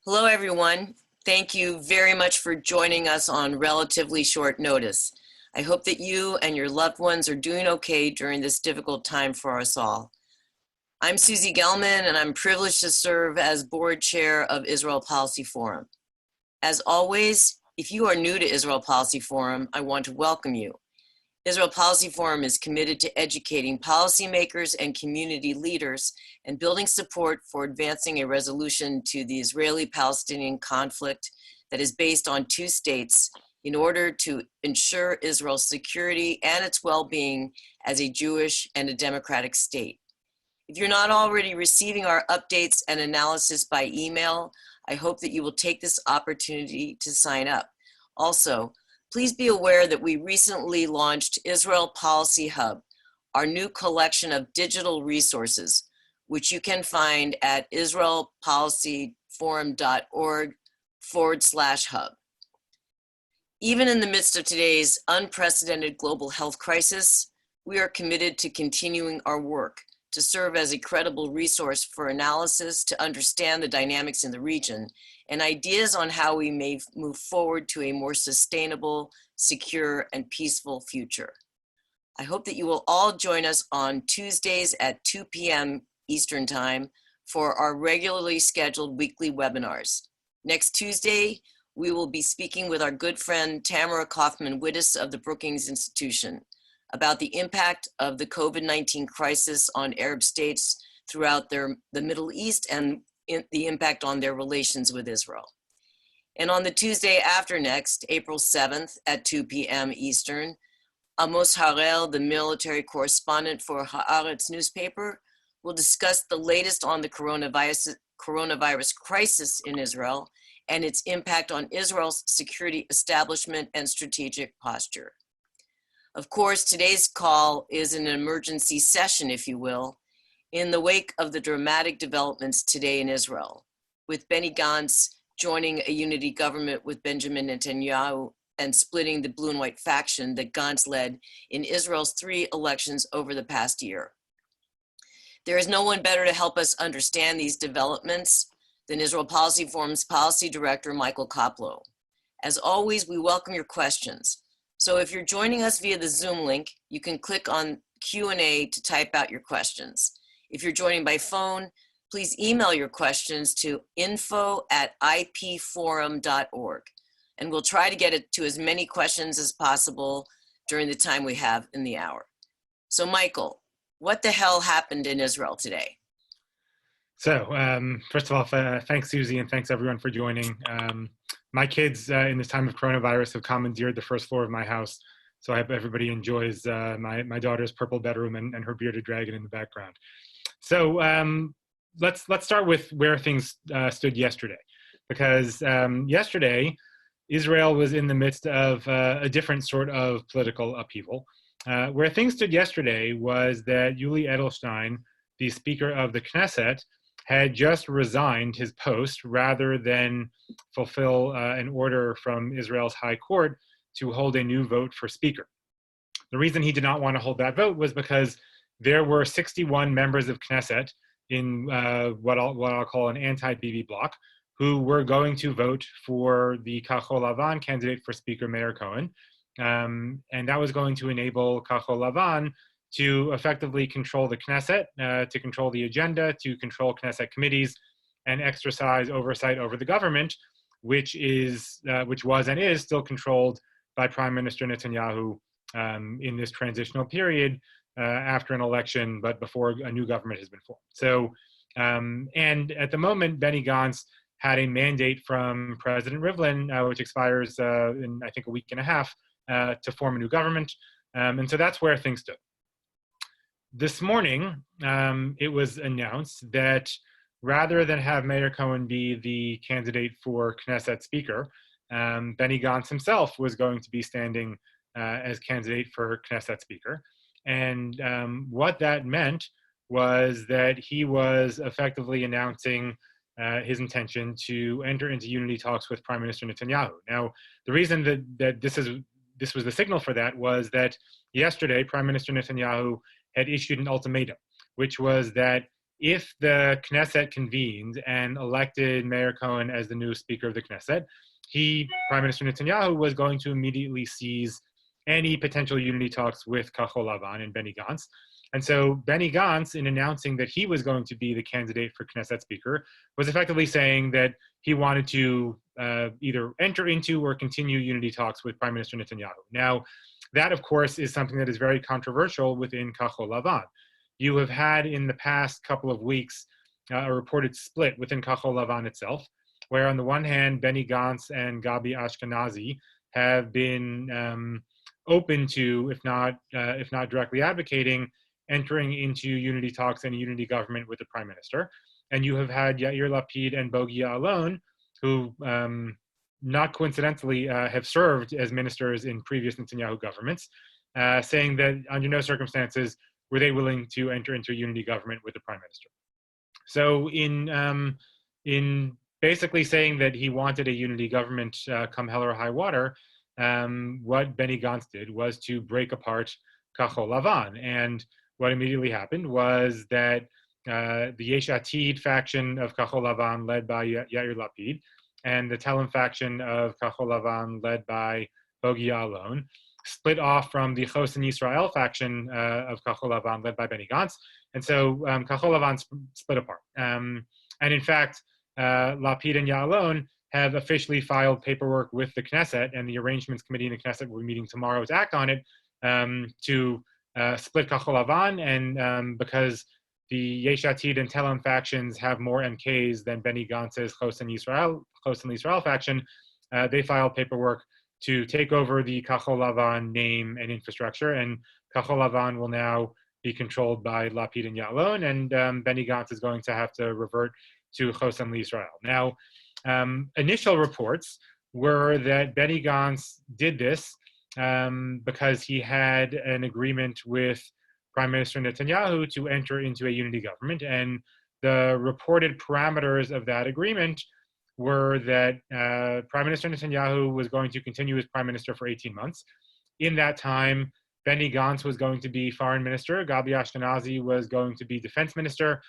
Hello, everyone. Thank you very much for joining us on relatively short notice. I hope that you and your loved ones are doing okay during this difficult time for us all. I'm Susie Gelman, and I'm privileged to serve as board chair of Israel Policy Forum. As always, if you are new to Israel Policy Forum, I want to welcome you. Israel Policy Forum is committed to educating policymakers and community leaders and building support for advancing a resolution to the Israeli-Palestinian conflict that is based on two states in order to ensure Israel's security and its well-being as a Jewish and a democratic state. If you're not already receiving our updates and analysis by email, I hope that you will take this opportunity to sign up. Also, please be aware that we recently launched Israel Policy Hub, our new collection of digital resources, which you can find at israelpolicyforum.org/hub. Even in the midst of today's unprecedented global health crisis, we are committed to continuing our work to serve as a credible resource for analysis to understand the dynamics in the region and ideas on how we may move forward to a more sustainable, secure, and peaceful future. I hope that you will all join us on Tuesdays at 2 p.m. Eastern Time for our regularly scheduled weekly webinars. Next Tuesday, we will be speaking with our good friend Tamara Kaufman-Wittes of the Brookings Institution about the impact of the COVID-19 crisis on Arab states throughout the Middle East and the impact on their relations with Israel. And on the Tuesday after next, April 7th at 2 p.m. Eastern, Amos Harel, the military correspondent for Haaretz newspaper, will discuss the latest on the coronavirus crisis in Israel and its impact on Israel's security establishment and strategic posture. Of course, today's call is an emergency session, if you will, in the wake of the dramatic developments today in Israel, with Benny Gantz joining a unity government with Benjamin Netanyahu and splitting the blue and white faction that Gantz led in Israel's 3 elections over the past year. There is no one better to help us understand these developments than Israel Policy Forum's Policy Director Michael Koplow. As always, we welcome your questions. So if you're joining us via the Zoom link, you can click on Q&A to type out your questions. If you're joining by phone, please email your questions to info@ipforum.org, and we'll try to get it to as many questions as possible during the time we have in the hour. So Michael, what the hell happened in Israel today? So first of all, thanks Susie, and thanks everyone for joining. My kids in this time of coronavirus have commandeered the first floor of my house. So I hope everybody enjoys my daughter's purple bedroom and her bearded dragon in the background. So let's start with where things stood yesterday, because yesterday Israel was in the midst of a different sort of political upheaval. Where things stood yesterday was that Yuli Edelstein, the Speaker of the Knesset, had just resigned his post rather than fulfill an order from Israel's High Court to hold a new vote for Speaker. The reason he did not want to hold that vote was because there were 61 members of Knesset in what I'll call an anti-Bibi bloc who were going to vote for the Kachol Lavan candidate for Speaker Meir Cohen. And that was going to enable Kachol Lavan to effectively control the Knesset, to control the agenda, to control Knesset committees, and exercise oversight over the government, which was and is still controlled by Prime Minister Netanyahu in this transitional period after an election, but before a new government has been formed. So, and at the moment, Benny Gantz had a mandate from President Rivlin, which expires in, I think, a week and a half, to form a new government. And so that's where things stood. This morning, it was announced that rather than have Meir Cohen be the candidate for Knesset Speaker, Benny Gantz himself was going to be standing as candidate for Knesset Speaker. And what that meant was that he was effectively announcing his intention to enter into unity talks with Prime Minister Netanyahu. Now, the reason that this was the signal for that was that yesterday, Prime Minister Netanyahu had issued an ultimatum, which was that if the Knesset convened and elected Meir Cohen as the new Speaker of the Knesset, Prime Minister Netanyahu, was going to immediately seize any potential unity talks with Kachol Lavan and Benny Gantz. And so Benny Gantz, in announcing that he was going to be the candidate for Knesset Speaker, was effectively saying that he wanted to either enter into or continue unity talks with Prime Minister Netanyahu. Now, that, of course, is something that is very controversial within Kachol Lavan. You have had in the past couple of weeks a reported split within Kachol Lavan itself, where on the one hand, Benny Gantz and Gabi Ashkenazi have been open to, if not directly advocating, entering into unity talks and a unity government with the prime minister. And you have had Yair Lapid and Bogi Yaalon, who not coincidentally have served as ministers in previous Netanyahu governments, saying that under no circumstances were they willing to enter into a unity government with the prime minister. So in basically saying that he wanted a unity government come hell or high water, what Benny Gantz did was to break apart Kachol Lavan. And what immediately happened was that the Yesh Atid faction of Kachol Lavan, led by Yair Lapid, and the Telem faction of Kachol Lavan, led by Bogi Yaalon, split off from the Likud-Hosen LeYisrael faction of Kachol Lavan, led by Benny Gantz. And so Kachol Lavan split apart. And in fact, Lapid and Yaalon have officially filed paperwork with the Knesset, and the Arrangements Committee in the Knesset will be meeting tomorrow to act on it, to split Kachol Lavan. And because the Yesh Atid and Telem factions have more MKs than Benny Gantz's Likud-Hosen LeYisrael faction, they filed paperwork to take over the Kachol Lavan name and infrastructure, and Kachol Lavan will now be controlled by Lapid and Yaalon, and Benny Gantz is going to have to revert to Likud-Hosen LeYisrael. Now, initial reports were that Benny Gantz did this because he had an agreement with Prime Minister Netanyahu to enter into a unity government, and the reported parameters of that agreement were that Prime Minister Netanyahu was going to continue as Prime Minister for 18 months. In that time, Benny Gantz was going to be Foreign Minister, Gabi Ashkenazi was going to be Defense Minister,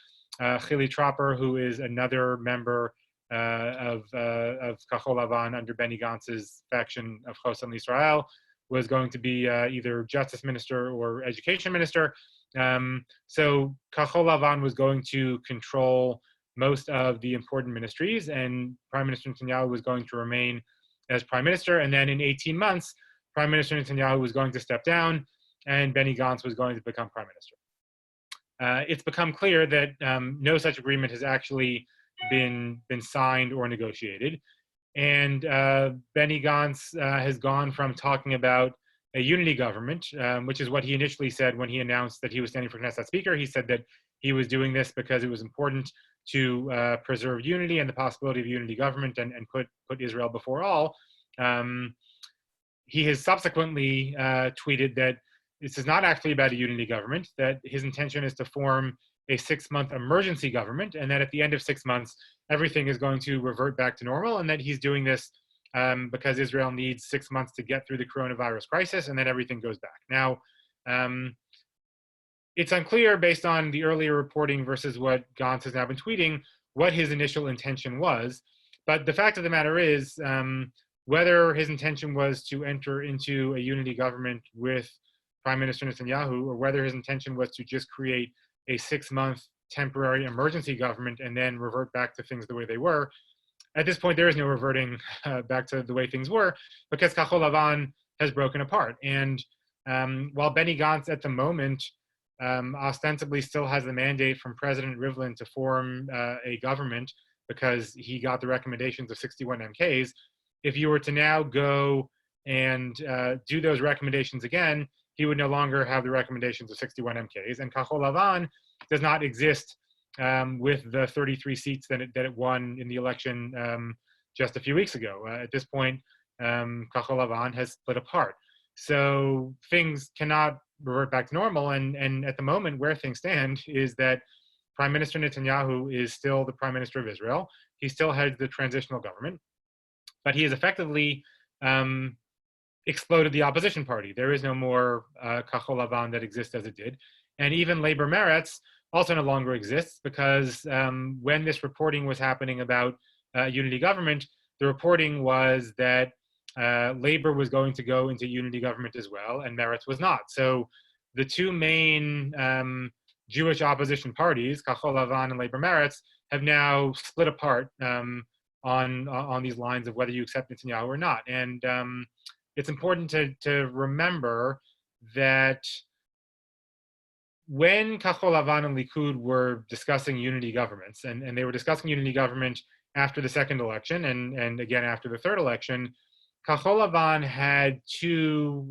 Chili Tropper, who is another member of Kachol Lavan under Benny Gantz's faction of Likud-Hosen LeYisrael, was going to be either Justice Minister or Education Minister. So Kachol Lavan was going to control most of the important ministries, and Prime Minister Netanyahu was going to remain as Prime Minister. And then in 18 months, Prime Minister Netanyahu was going to step down, and Benny Gantz was going to become Prime Minister. It's become clear that no such agreement has actually been signed or negotiated. And Benny Gantz has gone from talking about a unity government, which is what he initially said when he announced that he was standing for Knesset Speaker. He said that he was doing this because it was important to preserve unity and the possibility of unity government and put Israel before all. He has subsequently tweeted that this is not actually about a unity government, that his intention is to form a 6-month emergency government, and that at the end of 6 months, everything is going to revert back to normal, and that he's doing this because Israel needs 6 months to get through the coronavirus crisis, and then everything goes back. Now, it's unclear based on the earlier reporting versus what Gantz has now been tweeting what his initial intention was, but the fact of the matter is whether his intention was to enter into a unity government with Prime Minister Netanyahu, or whether his intention was to just create a 6-month temporary emergency government and then revert back to things the way they were. At this point, there is no reverting back to the way things were, because Kachol Lavan has broken apart. And while Benny Gantz at the moment ostensibly still has the mandate from President Rivlin to form a government because he got the recommendations of 61 MKs, if you were to now go and do those recommendations again, he would no longer have the recommendations of 61 MKs. And Kachol Lavan does not exist with the 33 seats that it won in the election just a few weeks ago. At this point, Kachol Lavan has split apart. So things cannot revert back to normal. And at the moment, where things stand is that Prime Minister Netanyahu is still the Prime Minister of Israel. He still heads the transitional government, but he has effectively exploded the opposition party. There is no more Kachol Lavan that exists as it did. And even Labor Meretz, also no longer exists because when this reporting was happening about unity government, the reporting was that Labor was going to go into unity government as well, and Meretz was not. So the two main Jewish opposition parties, Kachol Lavan and Labor Meretz, have now split apart on these lines of whether you accept Netanyahu or not. And it's important to remember that when Kachol Lavan and Likud were discussing unity governments, and they were discussing unity government after the second election and again after the third election, Kachol Lavan had two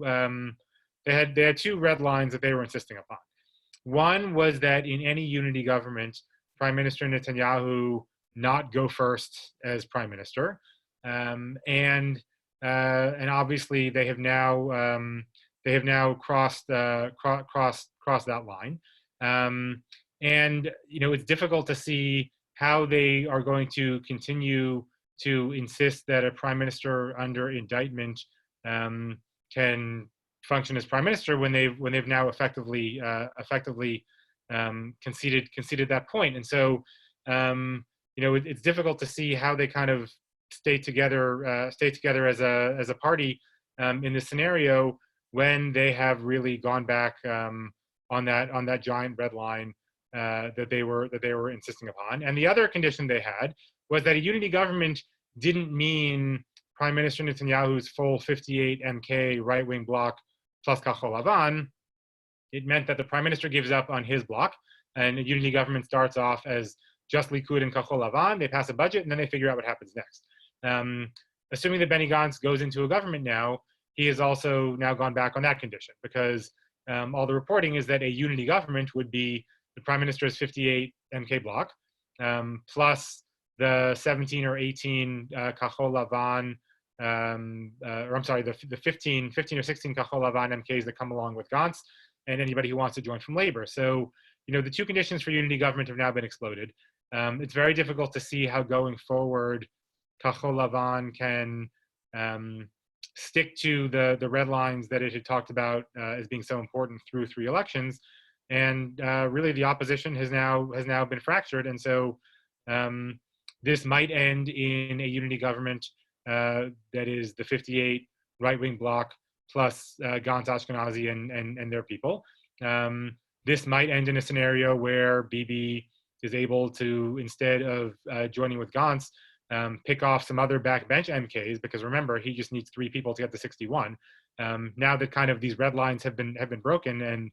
red lines that they were insisting upon. One was that in any unity government, Prime Minister Netanyahu not go first as prime minister, and obviously they have now crossed that line, and it's difficult to see how they are going to continue to insist that a prime minister under indictment can function as prime minister when they've now effectively conceded that point. And so it's difficult to see how they kind of stay together as a party in this scenario when they have really gone back on that giant red line that they were insisting upon. And the other condition they had was that a unity government didn't mean Prime Minister Netanyahu's full 58 MK right-wing bloc plus Kachol Lavan. It meant that the prime minister gives up on his bloc, and a unity government starts off as just Likud and Kachol Lavan. They pass a budget, and then they figure out what happens next. Assuming that Benny Gantz goes into a government now, he has also now gone back on that condition, because all the reporting is that a unity government would be the prime minister's 58 MK bloc, plus the 17 or 18 Kachol Lavan, or I'm sorry, the 15 or 16 Kachol Lavan MKs that come along with Gantz, and anybody who wants to join from labor. So, the two conditions for unity government have now been exploded. It's very difficult to see how going forward Kachol Lavan can stick to the red lines that it had talked about as being so important through 3 elections. And really the opposition has now been fractured. And so this might end in a unity government that is the 58 right-wing bloc plus Gantz Ashkenazi and their people. This might end in a scenario where Bibi is able to, instead of joining with Gantz, pick off some other backbench MKs, because remember, he just needs 3 people to get to 61. Now that kind of these red lines have been broken, and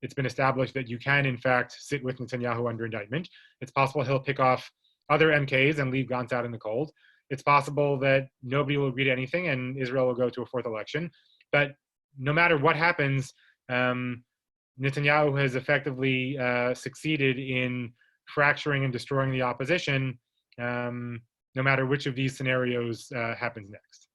it's been established that you can, in fact, sit with Netanyahu under indictment, it's possible he'll pick off other MKs and leave Gantz out in the cold. It's possible that nobody will agree to anything and Israel will go to a 4th election. But no matter what happens, Netanyahu has effectively succeeded in fracturing and destroying the opposition, no matter which of these scenarios happens next.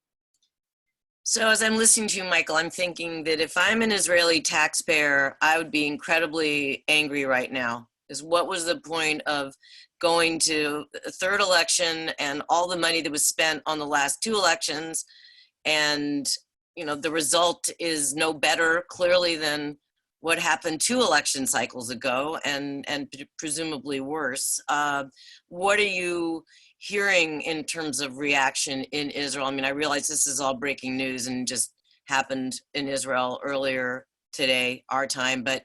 So as I'm listening to you, Michael, I'm thinking that if I'm an Israeli taxpayer, I would be incredibly angry right now. Is what was the point of going to a 3rd election and all the money that was spent on the last 2 elections, and the result is no better clearly than what happened 2 election cycles ago, and presumably worse. What are you hearing in terms of reaction in Israel? I mean, I realize this is all breaking news and just happened in Israel earlier today, our time, but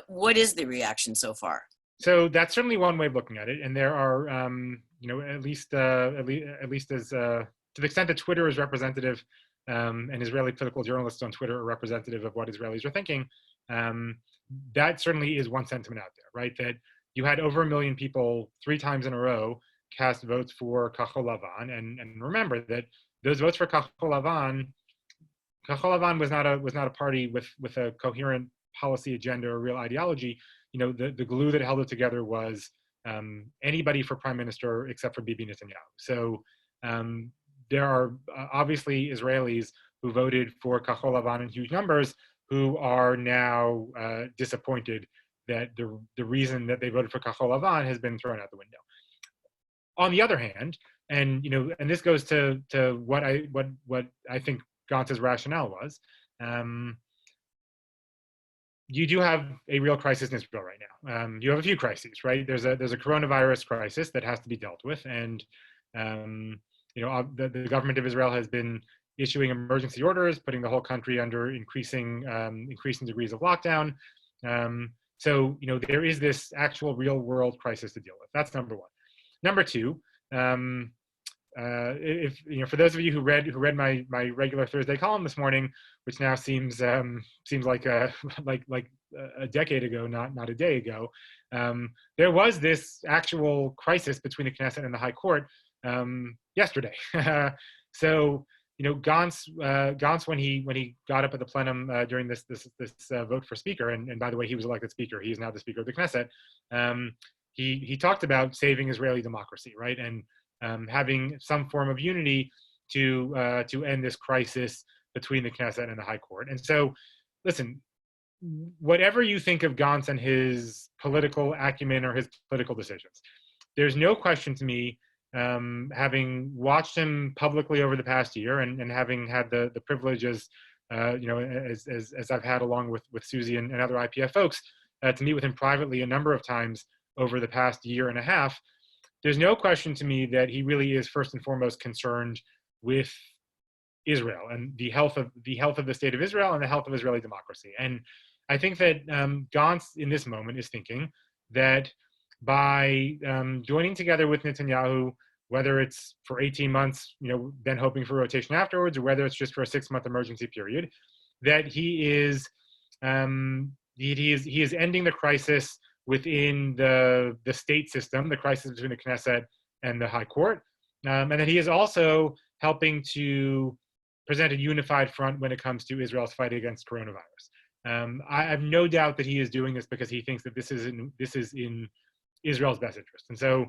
what is the reaction so far? So that's certainly one way of looking at it, and there are, at least as to the extent that Twitter is representative, and Israeli political journalists on Twitter are representative of what Israelis are thinking. That certainly is one sentiment out there, right? That you had over 1 million people 3 times in a row cast votes for Kachol Lavan, and remember that those votes for Kachol Lavan was not a party with a coherent policy agenda or real ideology. The glue that held it together was anybody for prime minister except for Bibi Netanyahu. So there are obviously Israelis who voted for Kachol Lavan in huge numbers who are now disappointed that the reason that they voted for Kachol Lavan has been thrown out the window. On the other hand, and this goes to what I think Gantz's rationale was. you do have a real crisis in Israel right now. You have a few crises, right? There's a coronavirus crisis that has to be dealt with, and the government of Israel has been issuing emergency orders, putting the whole country under increasing degrees of lockdown. So there is this actual real world crisis to deal with. That's number one. Number two, if for those of you who read my regular Thursday column this morning, which now seems like a decade ago, not a day ago, there was this actual crisis between the Knesset and the High Court yesterday. So Gantz, when he got up at the plenum during this vote for speaker, and by the way, he was elected speaker. He is now the speaker of the Knesset. He talked about saving Israeli democracy, right, and having some form of unity to end this crisis between the Knesset and the High Court. And so, listen, whatever you think of Gantz and his political acumen or his political decisions, there's no question to me, having watched him publicly over the past year and having had the privilege as I've had along with Susie and other IPF folks to meet with him privately a number of times over the past year and a half, there's no question to me that he really is first and foremost concerned with Israel and the health of the state of Israel and the health of Israeli democracy. And I think that Gantz in this moment is thinking that by joining together with Netanyahu, whether it's for 18 months, then hoping for rotation afterwards, or whether it's just for a 6-month emergency period, that he is ending the crisis within the state system, the crisis between the Knesset and the High Court, and that he is also helping to present a unified front when it comes to Israel's fight against coronavirus. I have no doubt that he is doing this because he thinks that this is in Israel's best interest. And so,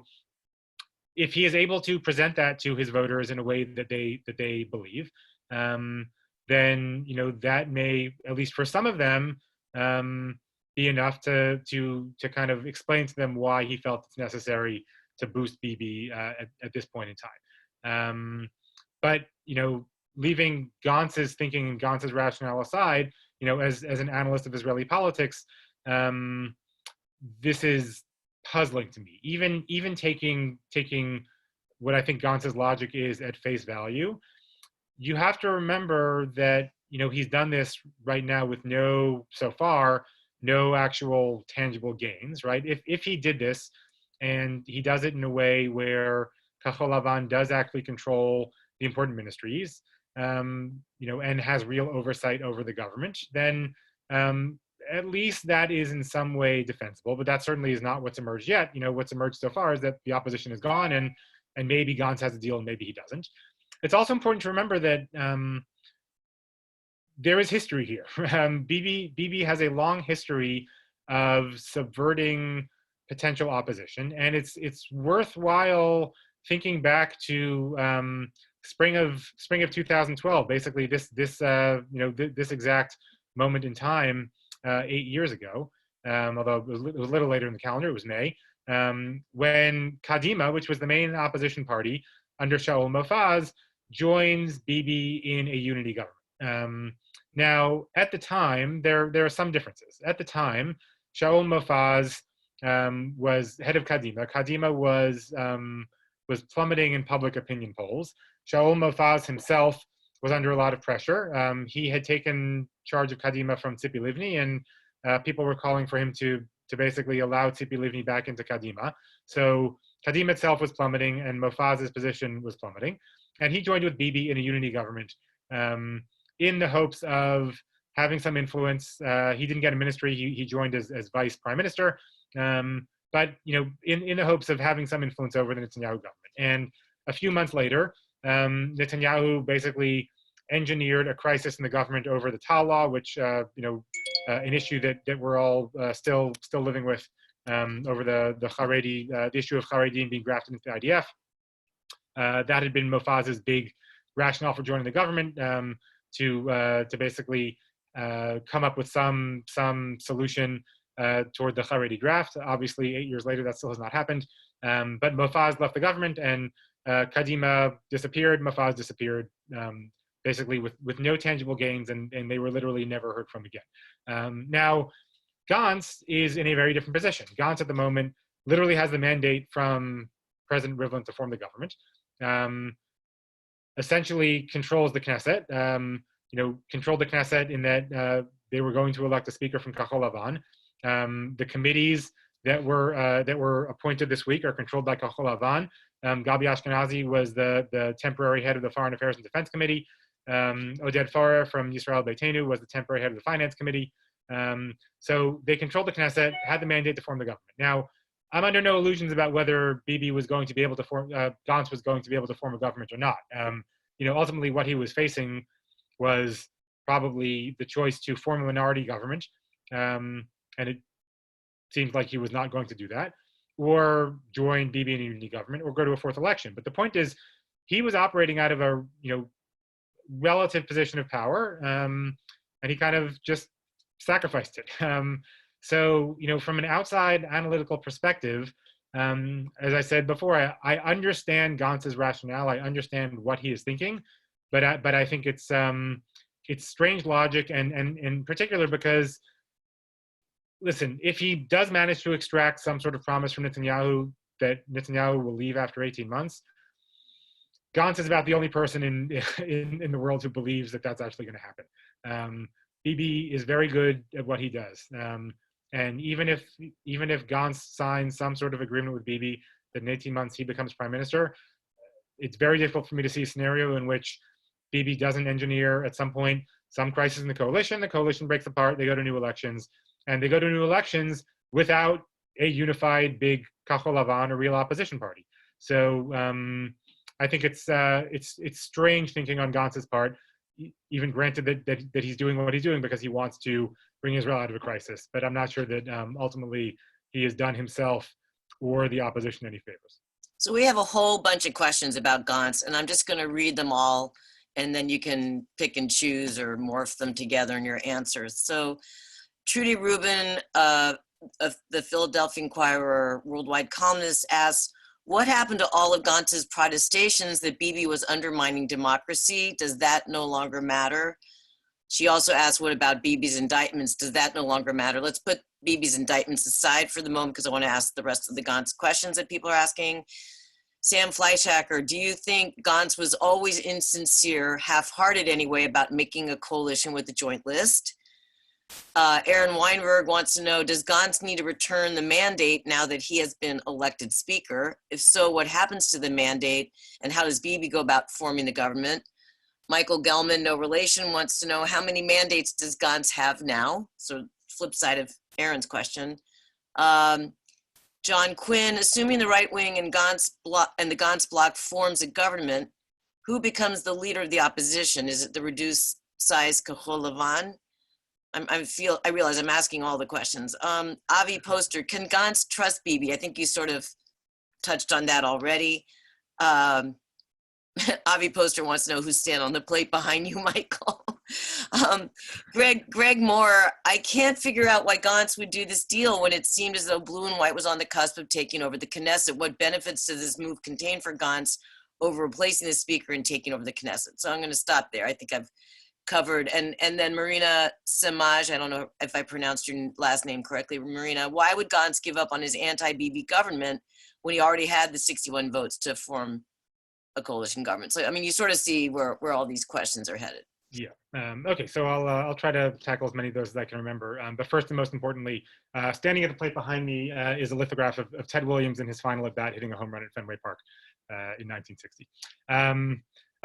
if he is able to present that to his voters in a way that they believe, then that may, at least for some of them, be enough to kind of explain to them why he felt it's necessary to boost Bibi at this point in time. But leaving Gantz's thinking and Gantz's rationale aside, as an analyst of Israeli politics, this is puzzling to me. Even taking what I think Gantz's logic is at face value, you have to remember that he's done this right now with no actual tangible gains, right? If he did this and he does it in a way where Kachol Lavan does actually control the important ministries, and has real oversight over the government, then at least that is in some way defensible. But that certainly is not what's emerged yet. What's emerged so far is that the opposition is gone, and maybe Gantz has a deal and maybe he doesn't. It's also important to remember that there is history here. Bibi has a long history of subverting potential opposition, and it's worthwhile thinking back to spring of 2012. Basically, this exact moment in time 8 years ago. Although it was a little later in the calendar, it was May, when Kadima, which was the main opposition party under Shaul Mofaz, joins Bibi in a unity government. Now, at the time, there are some differences. At the time, Shaul Mofaz was head of Kadima. Kadima was plummeting in public opinion polls. Shaul Mofaz himself was under a lot of pressure. He had taken charge of Kadima from Tzipi Livni, and people were calling for him to basically allow Tzipi Livni back into Kadima. So Kadima itself was plummeting, and Mofaz's position was plummeting. And he joined with Bibi in a unity government in the hopes of having some influence. He didn't get a ministry. He joined as vice prime minister, but in the hopes of having some influence over the Netanyahu government. And a few months later, Netanyahu basically engineered a crisis in the government over the Tal law, which an issue that we're all still living with over the Haredi, the issue of Haredim being grafted into the IDF. That had been Mofaz's big rationale for joining the government, to basically come up with some solution toward the Haredi draft. Obviously, 8 years later, that still has not happened. But Mofaz left the government, and Kadima disappeared. Mofaz disappeared, basically with no tangible gains, and they were literally never heard from again. Now, Gantz is in a very different position. Gantz at the moment literally has the mandate from President Rivlin to form the government, essentially controls the Knesset, controlled the Knesset in that they were going to elect a speaker from Kachol Lavan. The committees that were appointed this week are controlled by Kachol Lavan. Gabi Ashkenazi was the temporary head of the Foreign Affairs and Defense Committee. Oded Farah from Yisrael Beitenu was the temporary head of the Finance Committee. So they controlled the Knesset, had the mandate to form the government. Now, I'm under no illusions about whether Bibi was going to be able to form, Gantz was going to be able to form a government or not. Ultimately what he was facing was probably the choice to form a minority government, and it seems like he was not going to do that, or join Bibi in a unity government, or go to a fourth election. But the point is, he was operating out of a relative position of power, and he kind of just sacrificed it. So from an outside analytical perspective, as I said before, I understand Gantz's rationale. I understand what he is thinking, but I think it's strange logic, and in particular because, listen, if he does manage to extract some sort of promise from Netanyahu that Netanyahu will leave after 18 months, Gantz is about the only person in the world who believes that that's actually going to happen. Bibi is very good at what he does. And even if Gantz signs some sort of agreement with Bibi that in 18 months he becomes prime minister, it's very difficult for me to see a scenario in which Bibi doesn't engineer at some point some crisis in the coalition breaks apart, they go to new elections, and they go to new elections without a unified big Kachol Lavan or real opposition party. So I think it's strange thinking on Gantz's part, even granted that he's doing what he's doing because he wants to bring Israel out of a crisis. But I'm not sure that ultimately he has done himself or the opposition any favors. So we have a whole bunch of questions about Gantz, and I'm just going to read them all, and then you can pick and choose or morph them together in your answers. So Trudy Rubin of the Philadelphia Inquirer worldwide columnist asks, what happened to all of Gantz's protestations that Bibi was undermining democracy? Does that no longer matter? She also asked, what about Bibi's indictments? Does that no longer matter? Let's put Bibi's indictments aside for the moment because I want to ask the rest of the Gantz questions that people are asking. Sam Fleischhacker, do you think Gantz was always insincere, half-hearted anyway, about making a coalition with the joint list? Aaron Weinberg wants to know, does Gantz need to return the mandate now that he has been elected speaker? If so, what happens to the mandate and how does Bibi go about forming the government? Michael Gelman, no relation, wants to know how many mandates does Gantz have now? So flip side of Aaron's question. John Quinn, assuming the right wing and the Gantz bloc forms a government, who becomes the leader of the opposition? Is it the reduced size Kachol Lavan? I realize I'm asking all the questions. Avi Poster, can Gantz trust Bibi? I think you sort of touched on that already. Avi Poster wants to know who's standing on the plate behind you, Michael. Greg Moore, I can't figure out why Gantz would do this deal when it seemed as though blue and white was on the cusp of taking over the Knesset. What benefits does this move contain for Gantz over replacing the speaker and taking over the Knesset? So I'm going to stop there. I think I've covered. And then Marina Samaj, I don't know if I pronounced your last name correctly, Marina, why would Gantz give up on his anti-Bibi government when he already had the 61 votes to form a coalition government? So, I mean, you sort of see where all these questions are headed. Yeah. Okay. So I'll try to tackle as many of those as I can remember. But first and most importantly, standing at the plate behind me is a lithograph of Ted Williams in his final at bat hitting a home run at Fenway Park in 1960.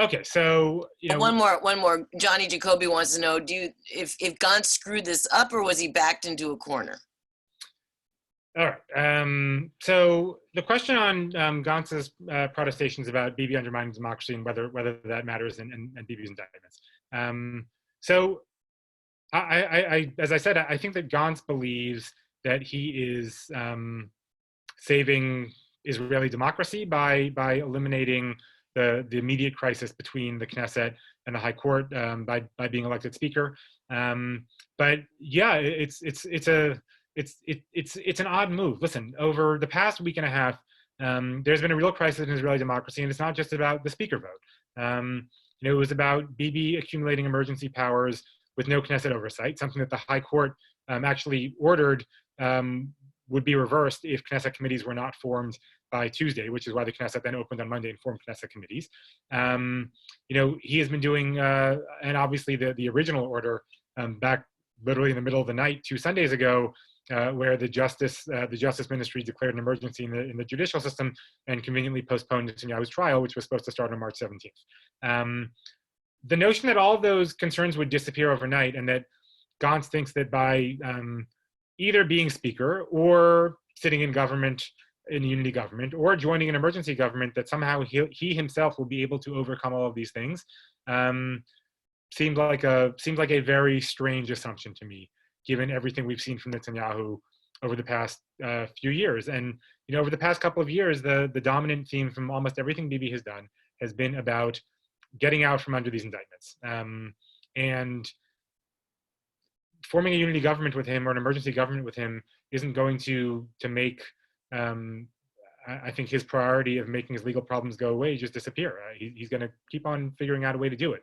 Okay. So one more. Johnny Jacoby wants to know: if Gantz screwed this up, or was he backed into a corner? All right. So the question on Gantz's protestations about Bibi undermining democracy and whether that matters and Bibi's indictments. So I as I said, I think that Gantz believes that he is saving Israeli democracy by eliminating the immediate crisis between the Knesset and the High Court by being elected speaker. But yeah, it's an odd move. Listen, over the past week and a half, there's been a real crisis in Israeli democracy, and it's not just about the speaker vote. It was about Bibi accumulating emergency powers with no Knesset oversight, something that the High Court actually ordered would be reversed if Knesset committees were not formed by Tuesday, which is why the Knesset then opened on Monday and formed Knesset committees. He has been doing, and obviously the original order back literally in the middle of the night 2 Sundays ago, where the Justice Ministry declared an emergency in the judicial system and conveniently postponed Netanyahu's trial, which was supposed to start on March 17th. The notion that all of those concerns would disappear overnight and that Gantz thinks that by either being speaker or sitting in government, in unity government, or joining an emergency government, that somehow he himself will be able to overcome all of these things, seemed like a very strange assumption to me, given everything we've seen from Netanyahu over the past few years. And over the past couple of years, the dominant theme from almost everything Bibi has done has been about getting out from under these indictments. And forming a unity government with him or an emergency government with him isn't going to make, I think, his priority of making his legal problems go away just disappear. He's going to keep on figuring out a way to do it.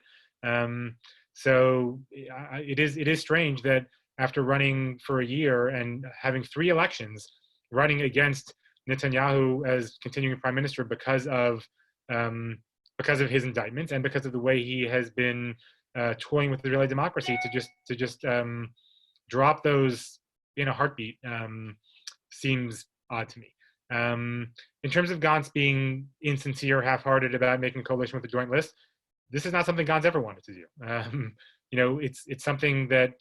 So it is strange that after running for a year and having 3 elections, running against Netanyahu as continuing prime minister because of his indictments and because of the way he has been toying with Israeli democracy, to just drop those in a heartbeat seems odd to me. In terms of Gantz being insincere, half-hearted about making a coalition with the joint list, this is not something Gantz ever wanted to do. It's something that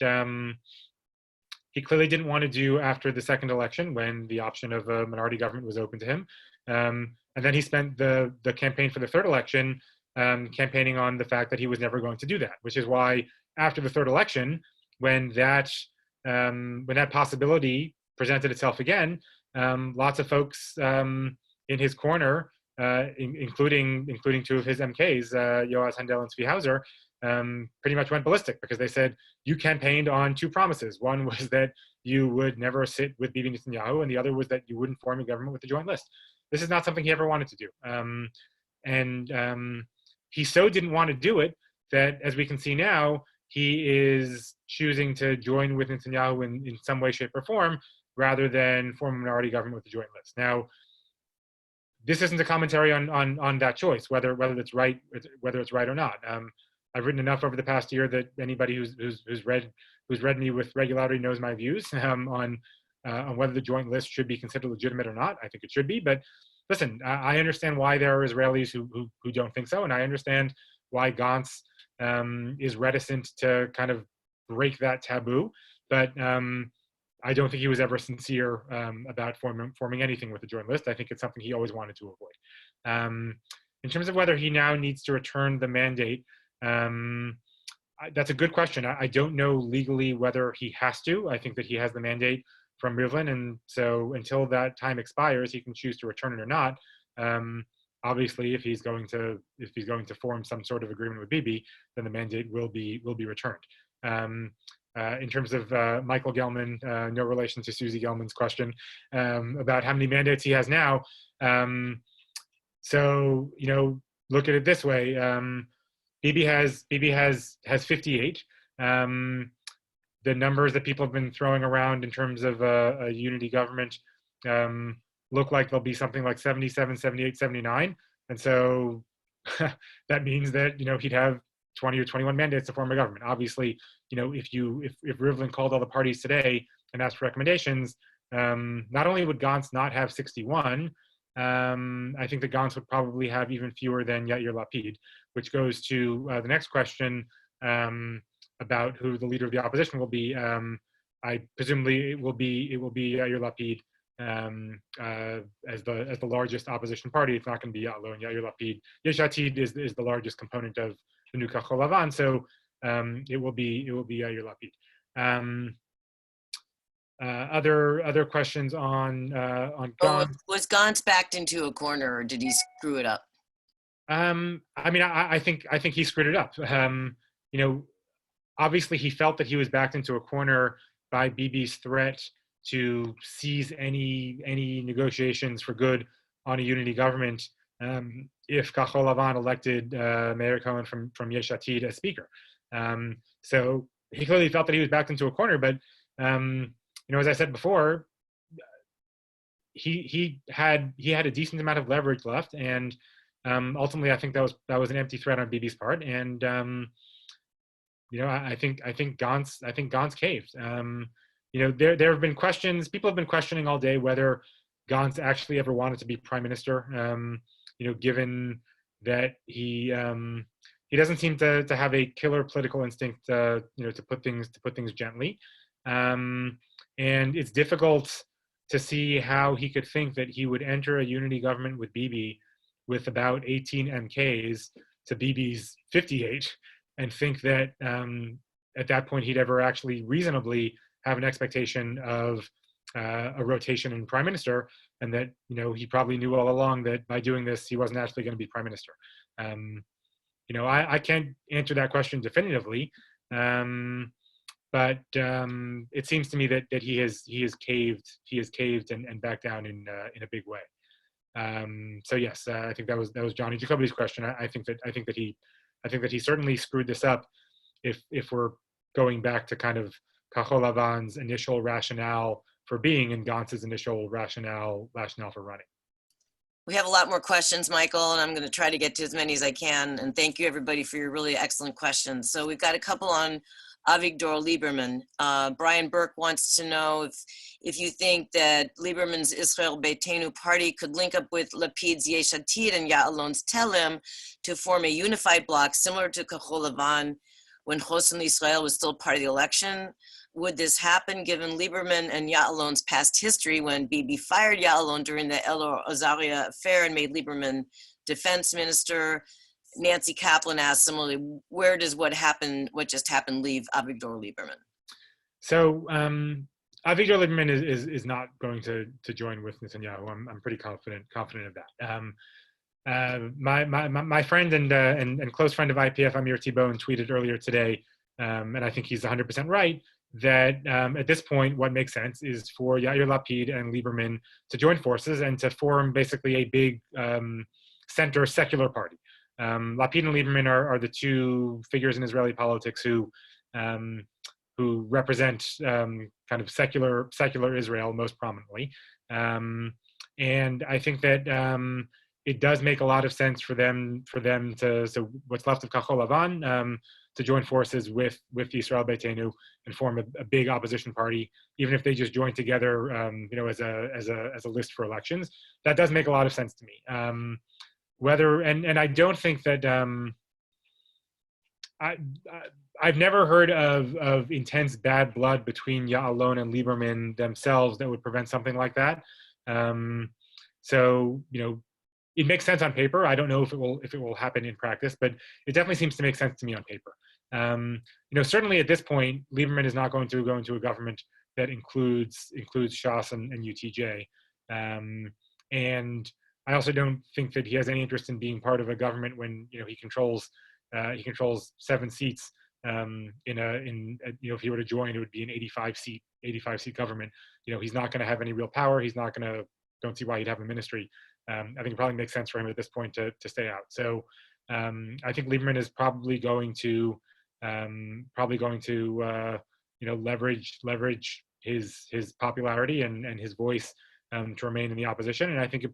he clearly didn't want to do after the second election, when the option of a minority government was open to him. And then he spent the campaign for the third election campaigning on the fact that he was never going to do that, which is why after the third election, when that possibility presented itself again, lots of folks in his corner, including 2 of his MKs, Yoaz Handel and Zvi Hauser, pretty much went ballistic, because they said, you campaigned on 2 promises. One was that you would never sit with Bibi Netanyahu, and the other was that you wouldn't form a government with the joint list. This is not something he ever wanted to do. And he so didn't want to do it that, as we can see now, he is choosing to join with Netanyahu in some way, shape, or form, rather than form a minority government with the joint list. Now, this isn't a commentary on that choice, whether it's right or not. I've written enough over the past year that anybody who's read me with regularity knows my views on whether the joint list should be considered legitimate or not. I think it should be, but listen, I understand why there are Israelis who don't think so, and I understand why Gantz is reticent to kind of break that taboo, but I don't think he was ever sincere about forming anything with the joint list. I think it's something he always wanted to avoid. In terms of whether he now needs to return the mandate, that's a good question. I don't know legally whether he has to. I think that he has the mandate from Rivlin, and so until that time expires, he can choose to return it or not. Obviously, if he's going to form some sort of agreement with Bibi, then the mandate will be returned. In terms of Michael Gelman, no relation to Susie Gelman's question about how many mandates he has now. So look at it this way: Bibi has 58. The numbers that people have been throwing around in terms of a unity government look like they'll be something like 77, 78, 79. And so that means that, he'd have 20 or 21 mandates to form a government. Obviously, if Rivlin called all the parties today and asked for recommendations, not only would Gantz not have 61, I think that Gantz would probably have even fewer than Yair Lapid, which goes to the next question about who the leader of the opposition will be. I presumably it will be Yair Lapid as the largest opposition party. It's not going to be Yaalon. Yair Lapid. Yesh Atid is the largest component of the new Kachol Lavan, so it will be Yair Lapid. Other questions on Gantz? Was Gantz backed into a corner, or did he screw it up? I think he screwed it up. Obviously he felt that he was backed into a corner by Bibi's threat to seize any negotiations for good on a unity government if Kachol Lavan elected Meir Cohen from Yesh Atid as speaker. So he clearly felt that he was backed into a corner, but As I said before, he had a decent amount of leverage left, and ultimately, I think that was an empty threat on Bibi's part, and I think Gantz caved. There have been questions. People have been questioning all day whether Gantz actually ever wanted to be prime minister. Given that he doesn't seem to have a killer political instinct. To put things gently, and it's difficult to see how he could think that he would enter a unity government with Bibi with about 18 MKs to Bibi's 58, and think that at that point he'd ever actually reasonably have an expectation of a rotation in prime minister, and that he probably knew all along that by doing this he wasn't actually going to be prime minister. I can't answer that question definitively, but it seems to me that he has caved and backed down in a big way. So yes, I think that was Johnny Jacoby's question. I think that he certainly screwed this up. If we're going back to kind of Kachol Lavan's initial rationale for being and Gantz's initial rationale for running. We have a lot more questions, Michael, and I'm going to try to get to as many as I can. And thank you, everybody, for your really excellent questions. So we've got a couple on Avigdor Lieberman. Brian Burke wants to know if you think that Lieberman's Israel Beitenu party could link up with Lapid's Yesh Atid and Yaalon's Telem to form a unified bloc similar to Kachol Lavan when Likud-Hosen LeYisrael was still part of the election. Would this happen given Lieberman and Yaalon's past history when Bibi fired Yaalon during the Elor Azaria affair and made Lieberman defense minister? Nancy Kaplan asked similarly, where does what just happened leave Avigdor Lieberman? So Avigdor Lieberman is not going to join with Netanyahu. I'm pretty confident of that. My friend and close friend of IPF, Amir Thibon, tweeted earlier today, and I think he's 100% right, that at this point, what makes sense is for Yair Lapid and Lieberman to join forces and to form basically a big center secular party. Lapid and Lieberman are the two figures in Israeli politics who represent kind of secular Israel most prominently, and I think that it does make a lot of sense for them to, so what's left of Kachol Lavan, to join forces with Israel Beitenu and form a big opposition party, even if they just join together, as a list for elections. That does make a lot of sense to me. And I don't think that I've never heard of intense bad blood between Yaalon and Lieberman themselves that would prevent something like that. So it makes sense on paper. I don't know if it will happen in practice, but it definitely seems to make sense to me on paper. Certainly at this point, Lieberman is not going to go into a government that includes Shas and UTJ, and I also don't think that he has any interest in being part of a government when he controls 7 seats. If he were to join, it would be an 85 seat government. He's not going to have any real power. Don't see why he'd have a ministry. I think it probably makes sense for him at this point to stay out. So I think Lieberman is probably going to leverage his popularity and his voice to remain in the opposition. And I think it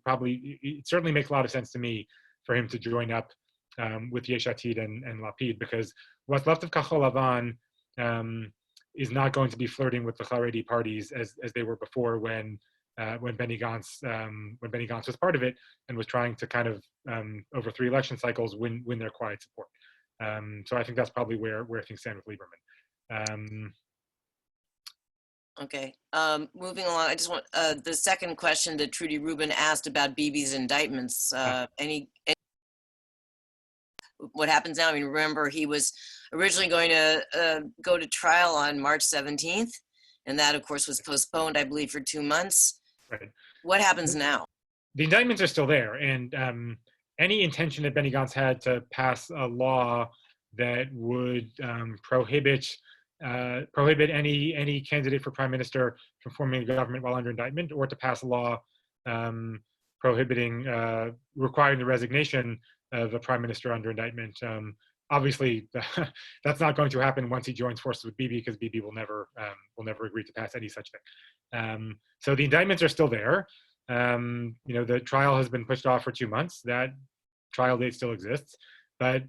certainly makes a lot of sense to me for him to join up with Yesh Atid and Lapid, because what's left of Kachol Lavan is not going to be flirting with the Haredi parties as they were before when Benny Gantz was part of it and was trying to kind of over 3 election cycles win their quiet support. So I think that's probably where things stand with Lieberman. Okay, moving along. I just want the second question that Trudy Rubin asked about Bibi's indictments. What happens now? I mean, remember he was originally going to go to trial on March 17th, and that, of course, was postponed, I believe, for 2 months. Right. What happens now? The indictments are still there, and any intention that Benny Gantz had to pass a law that would prohibit any candidate for prime minister from forming a government while under indictment, or to pass a law requiring the resignation of a prime minister under indictment, obviously, that's not going to happen once he joins forces with Bibi, because Bibi will never agree to pass any such thing. So the indictments are still there. The trial has been pushed off for 2 months. That trial date still exists, but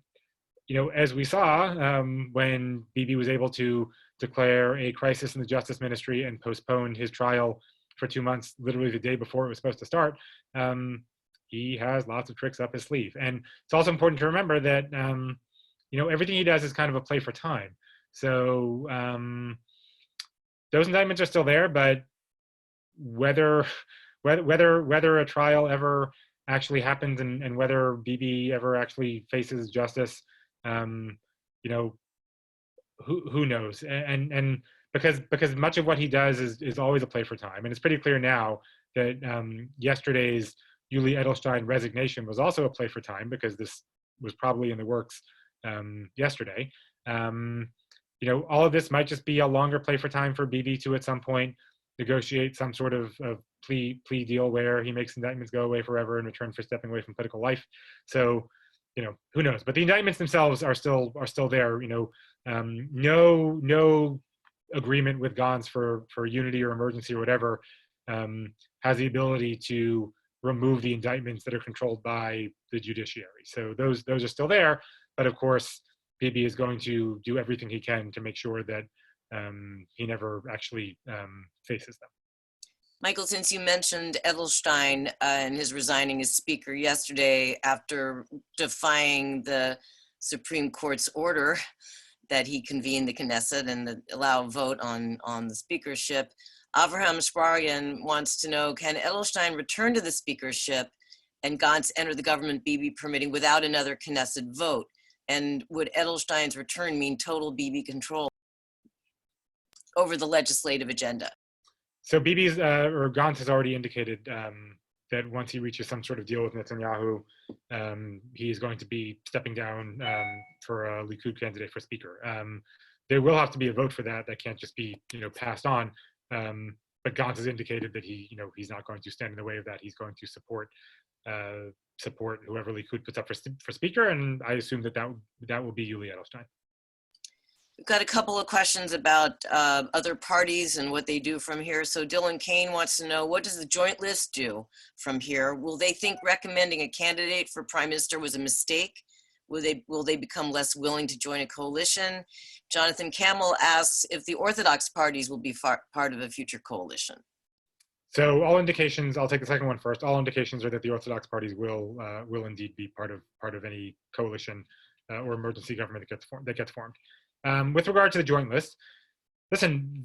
as we saw, when Bibi was able to declare a crisis in the Justice Ministry and postpone his trial for 2 months, literally the day before it was supposed to start, he has lots of tricks up his sleeve. And it's also important to remember that everything he does is kind of a play for time. So those indictments are still there, but whether a trial ever actually happens and whether Bibi ever actually faces justice, who knows? And because much of what he does is always a play for time, and it's pretty clear now that yesterday's Yuli Edelstein resignation was also a play for time, because this was probably in the works yesterday. All of this might just be a longer play for time for Bibi to at some point negotiate some sort of plea deal where he makes indictments go away forever in return for stepping away from political life. So, who knows? But the indictments themselves are still there. No agreement with Gantz for unity or emergency or whatever has the ability to remove the indictments that are controlled by the judiciary. So those are still there, but of course, Bibi is going to do everything he can to make sure that he never actually faces them. Michael, since you mentioned Edelstein and his resigning as speaker yesterday after defying the Supreme Court's order that he convene the Knesset and allow a vote on the speakership, Avraham Shparian wants to know, can Edelstein return to the speakership and Gantz enter the government, Bibi permitting, without another Knesset vote? And would Edelstein's return mean total Bibi control over the legislative agenda? So Bibi's or Gantz has already indicated that once he reaches some sort of deal with Netanyahu, he is going to be stepping down for a Likud candidate for speaker. There will have to be a vote for that. That can't just be passed on. But Gantz has indicated that he's not going to stand in the way of that. He's going to support whoever Likud puts up for speaker, and I assume that will be Yuli Edelstein. We've got a couple of questions about other parties and what they do from here. So Dylan Kane wants to know, what does the joint list do from here? Will they think recommending a candidate for prime minister was a mistake? Will they become less willing to join a coalition? Jonathan Camel asks if the Orthodox parties will be part of a future coalition. So all indications, I'll take the second one first. All indications are that the Orthodox parties will indeed be part of any coalition or emergency government that gets formed. With regard to the joint list, listen,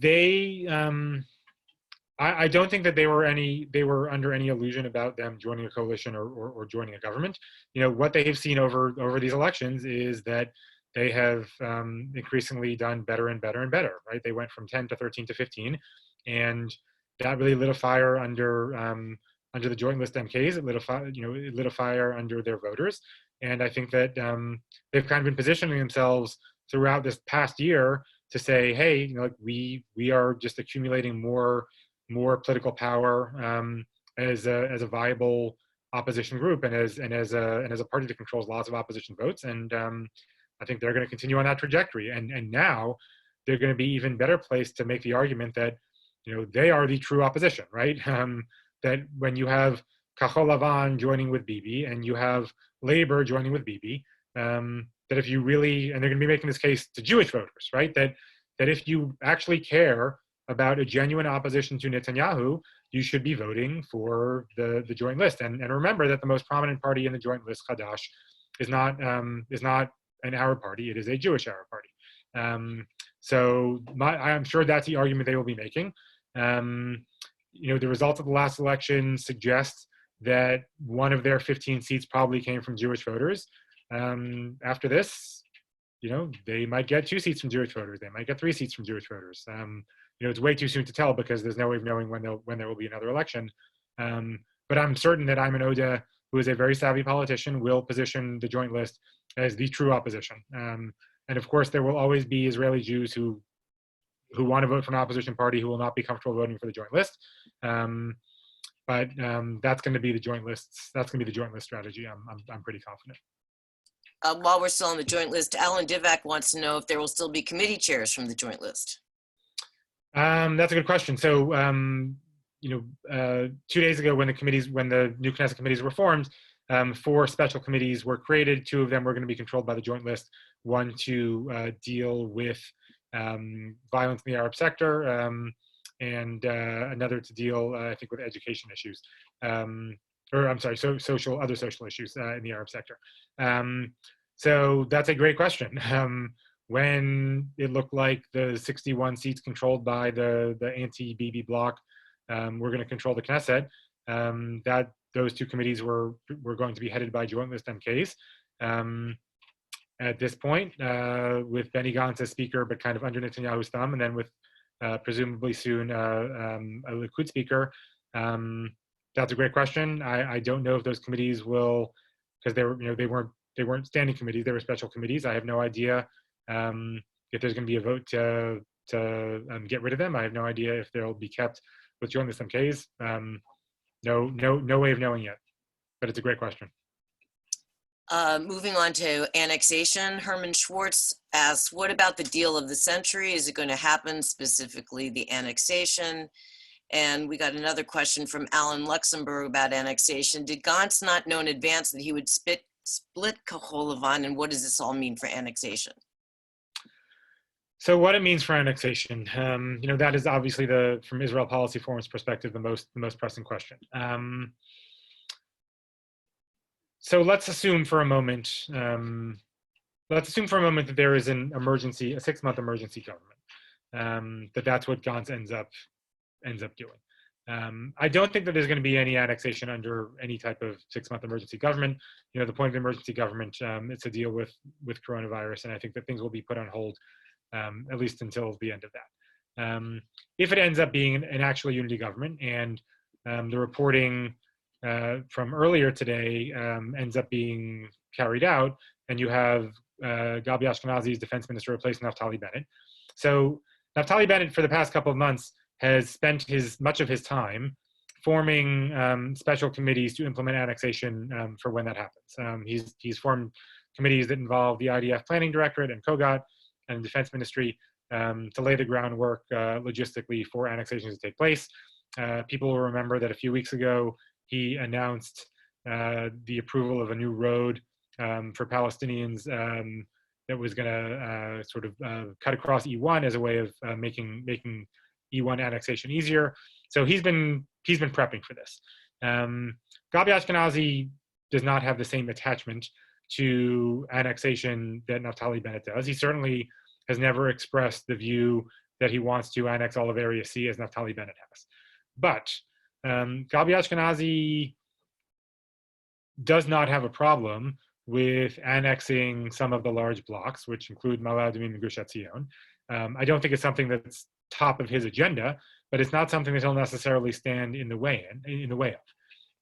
I don't think that they were under any illusion about them joining a coalition or joining a government. What they have seen over these elections is that they have increasingly done better and better and better, right? They went from 10 to 13 to 15, and that really lit a fire under the joint list MKs. It lit a fire under their voters, and I think that they've kind of been positioning themselves throughout this past year to say, hey, we are just accumulating more political power as a viable opposition group and as a party that controls lots of opposition votes, and I think they're going to continue on that trajectory. And now they're going to be even better placed to make the argument that they are the true opposition, right? That when you have Kachol Lavan joining with Bibi and you have Labor joining with Bibi, that if you really, and they're going to be making this case to Jewish voters, right? That if you actually care about a genuine opposition to Netanyahu, you should be voting for the joint list. And remember that the most prominent party in the joint list, Hadash, is not an Arab party. It is a Jewish Arab party. So I'm sure that's the argument they will be making. The results of the last election suggest that one of their 15 seats probably came from Jewish voters. After this, they might get 2 seats from Jewish voters. They might get 3 seats from Jewish voters. It's way too soon to tell because there's no way of knowing when there will be another election. But I'm certain that Ayman Odeh, who is a very savvy politician, will position the joint list as the true opposition. And of course, there will always be Israeli Jews who want to vote for an opposition party who will not be comfortable voting for the joint list. But that's going to be the joint list. That's going to be the joint list strategy. I'm pretty confident. while we're still on the joint list, Alan Divak wants to know if there will still be committee chairs from the joint list. That's a good question. So, 2 days ago, when the new Knesset committees were formed, 4 special committees were created. 2 of them were going to be controlled by the joint list. One to deal with violence in the Arab sector, and another to deal, I think, with education issues, other social issues in the Arab sector. So that's a great question. When it looked like the 61 seats controlled by the anti-Bibi bloc were going to control the Knesset, that those 2 committees were going to be headed by joint list MKs. At this point, with Benny Gantz as speaker, but kind of under Netanyahu's thumb, and then with presumably soon a Likud speaker. That's a great question. I don't know if those committees will, because they weren't standing committees, they were special committees. I have no idea if there's going to be a vote to get rid of them. I have no idea if they'll be kept with joint list MKs. No way of knowing yet, but it's a great question. Moving on to annexation, Herman Schwartz asks, what about the deal of the century? Is it going to happen, specifically the annexation? And we got another question from Alan Luxembourg about annexation. Did Gantz not know in advance that he would split Kachol Lavan, and what does this all mean for annexation? So what it means for annexation, that is obviously from Israel Policy Forum's perspective, the most pressing question. So let's assume for a moment that there is an emergency, a 6-month emergency government, that's what Gantz ends up doing. I don't think that there's going to be any annexation under any type of 6-month emergency government. The point of emergency government is to deal with coronavirus, and I think that things will be put on hold at least until the end of that. If it ends up being an actual unity government, and the reporting from earlier today ends up being carried out, and you have Gabi Ashkenazi as defense minister replacing Naftali Bennett. So Naftali Bennett, for the past couple of months, has spent much of his time forming special committees to implement annexation for when that happens. He's formed committees that involve the IDF Planning Directorate and Kogat and Defense Ministry to lay the groundwork logistically for annexation to take place. People will remember that a few weeks ago, he announced the approval of a new road for Palestinians that was going to cut across E1 as a way of making E1 annexation easier. So he's been prepping for this. Gabi Ashkenazi does not have the same attachment to annexation that Naftali Bennett does. He certainly has never expressed the view that he wants to annex all of Area C as Naftali Bennett has. But Gabi Ashkenazi does not have a problem with annexing some of the large blocks, which include Ma'ale Adumim and Gush Etzion. I don't think it's something that's top of his agenda, but it's not something that he'll necessarily stand in the way of.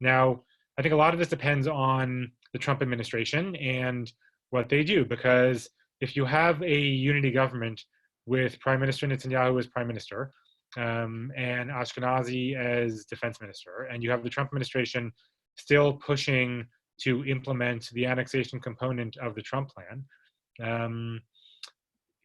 Now, I think a lot of this depends on the Trump administration and what they do, because if you have a unity government with Prime Minister Netanyahu as Prime Minister and Ashkenazi as Defense Minister, and you have the Trump administration still pushing to implement the annexation component of the Trump plan,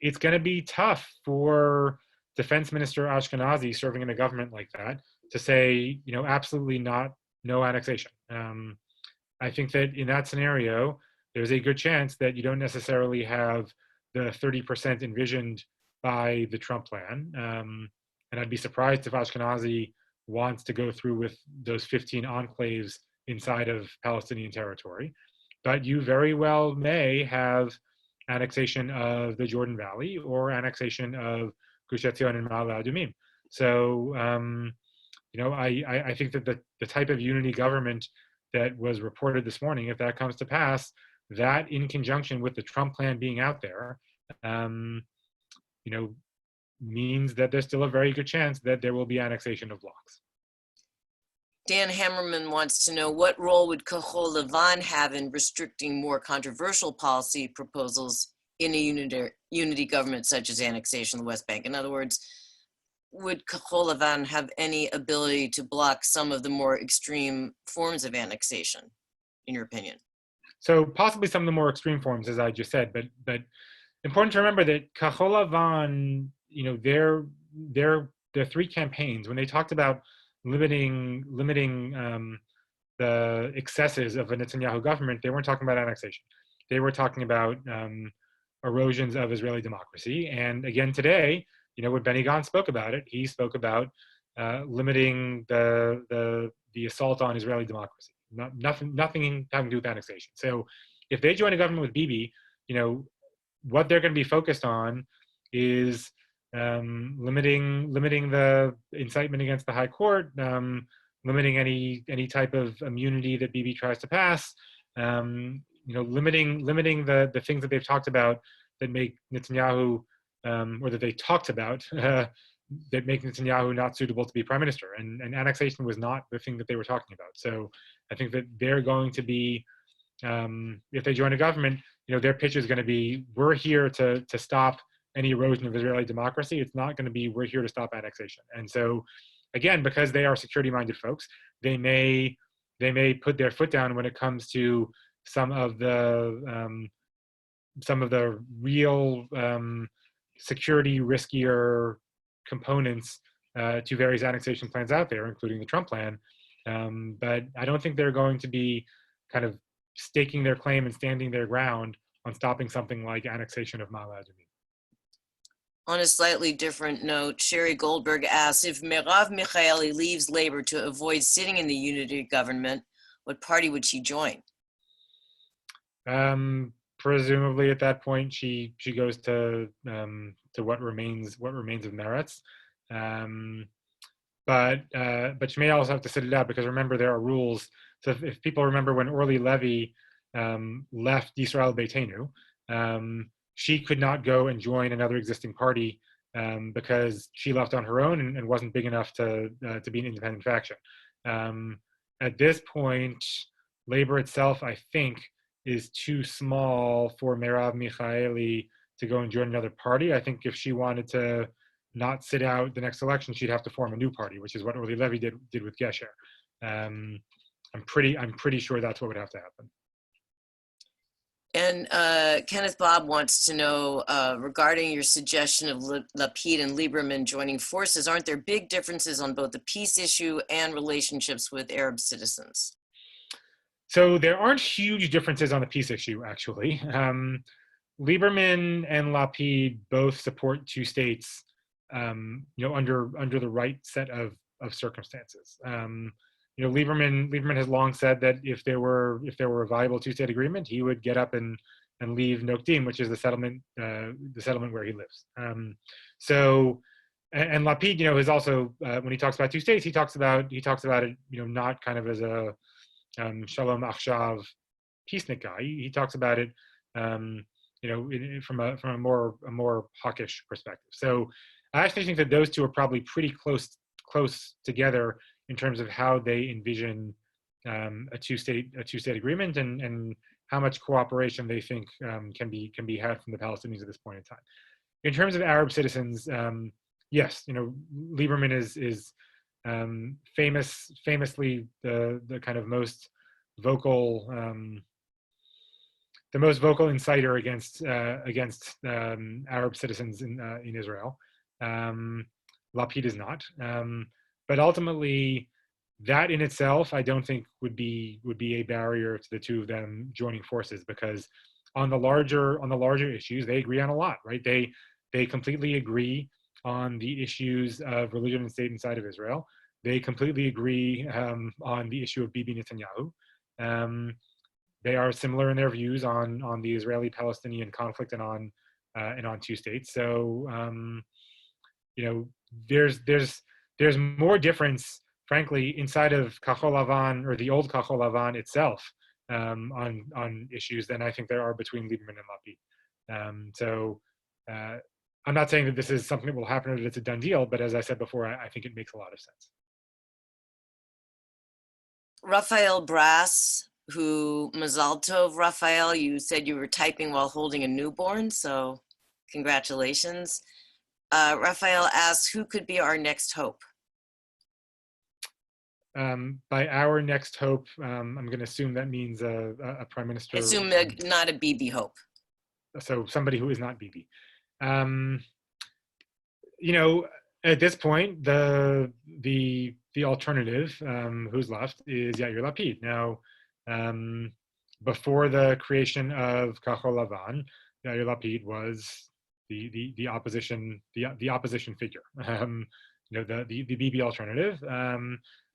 it's going to be tough for Defense Minister Ashkenazi serving in a government like that to say, absolutely not, no annexation. I think that in that scenario, there's a good chance that you don't necessarily have the 30% envisioned by the Trump plan. And I'd be surprised if Ashkenazi wants to go through with those 15 enclaves inside of Palestinian territory. But you very well may have annexation of the Jordan Valley or annexation of Gush Etzion and Ma'ale Adumim. So, I think that the type of unity government that was reported this morning, if that comes to pass, that in conjunction with the Trump plan being out there, means that there's still a very good chance that there will be annexation of blocks. Dan Hammerman wants to know, what role would Kachol Lavan have in restricting more controversial policy proposals in a unity government such as annexation of the West Bank? In other words, would Kachol Lavan have any ability to block some of the more extreme forms of annexation, in your opinion? So possibly some of the more extreme forms, as I just said, but important to remember that Kachol Lavan, their three campaigns, when they talked about limiting the excesses of a Netanyahu government, they weren't talking about annexation. They were talking about erosions of Israeli democracy. And again today, when Benny Gantz spoke about it, he spoke about limiting the assault on Israeli democracy. Nothing having to do with annexation. So if they join a government with Bibi, what they're going to be focused on is limiting the incitement against the high court, limiting any type of immunity that Bibi tries to pass, limiting the things that they've talked about that make Netanyahu, or that they talked about that make Netanyahu not suitable to be prime minister. And annexation was not the thing that they were talking about. So I think that they're going to be, if they join a government, their pitch is going to be, we're here to stop any erosion of Israeli democracy. It's not going to be, we're here to stop annexation. And so, again, because they are security-minded folks, they may put their foot down when it comes to some of the real security riskier components to various annexation plans out there, including the Trump plan. But I don't think they're going to be kind of staking their claim and standing their ground on stopping something like annexation of Ma'ale Adumim. On a slightly different note, Sherry Goldberg asks, if Merav Michaeli leaves Labor to avoid sitting in the unity government, what party would she join? Presumably at that point, she goes to what remains of Meretz. But she may also have to sit it out, because remember, there are rules. So if people remember when Orly Levy left Yisrael Beitenu, she could not go and join another existing party because she left on her own and wasn't big enough to be an independent faction. At this point, Labor itself, I think, is too small for Merav Michaeli to go and join another party. I think if she wanted to not sit out the next election, she'd have to form a new party, which is what Orly Levy did with Yesh. I'm pretty sure that's what would have to happen. And Kenneth Bob wants to know, regarding your suggestion of Lapid and Lieberman joining forces, aren't there big differences on both the peace issue and relationships with Arab citizens? So there aren't huge differences on the peace issue, actually. Lieberman and Lapid both support two states, under the right set of circumstances. Lieberman has long said that if there were a viable two-state agreement, he would get up and leave Nokdim, which is the settlement where he lives. And Lapid, is also when he talks about two states, he talks about it, not kind of as a Shalom Achshav peacenik guy. He talks about it, from a more hawkish perspective. So I actually think that those two are probably pretty close together in terms of how they envision a two-state agreement and how much cooperation they think can be had from the Palestinians at this point in time. In terms of Arab citizens, yes, Lieberman is famously the kind of most vocal inciter against Arab citizens in Israel. Lapid is not. But ultimately, that in itself, I don't think would be a barrier to the two of them joining forces, because on the larger issues, they agree on a lot, right? They completely agree on the issues of religion and state inside of Israel. They completely agree on the issue of Bibi Netanyahu. They are similar in their views on the Israeli-Palestinian conflict and on two states. So there's more difference, frankly, inside of Kachol Lavan, or the old Kachol Lavan itself, on issues than I think there are between Lieberman and Lapid. I'm not saying that this is something that will happen or that it's a done deal, but as I said before, I think it makes a lot of sense. Raphael Brass, Mazal Tov, Raphael, you said you were typing while holding a newborn, so congratulations. Raphael asks, who could be our next hope? By our next hope, I'm going to assume that means a prime I minister. assume not a Bibi hope. So somebody who is not Bibi. Um, you know, at this point, the alternative who's left is Yair Lapid. Now, before the creation of Kachol Lavan, Yair Lapid was the opposition figure. The Bibi alternative.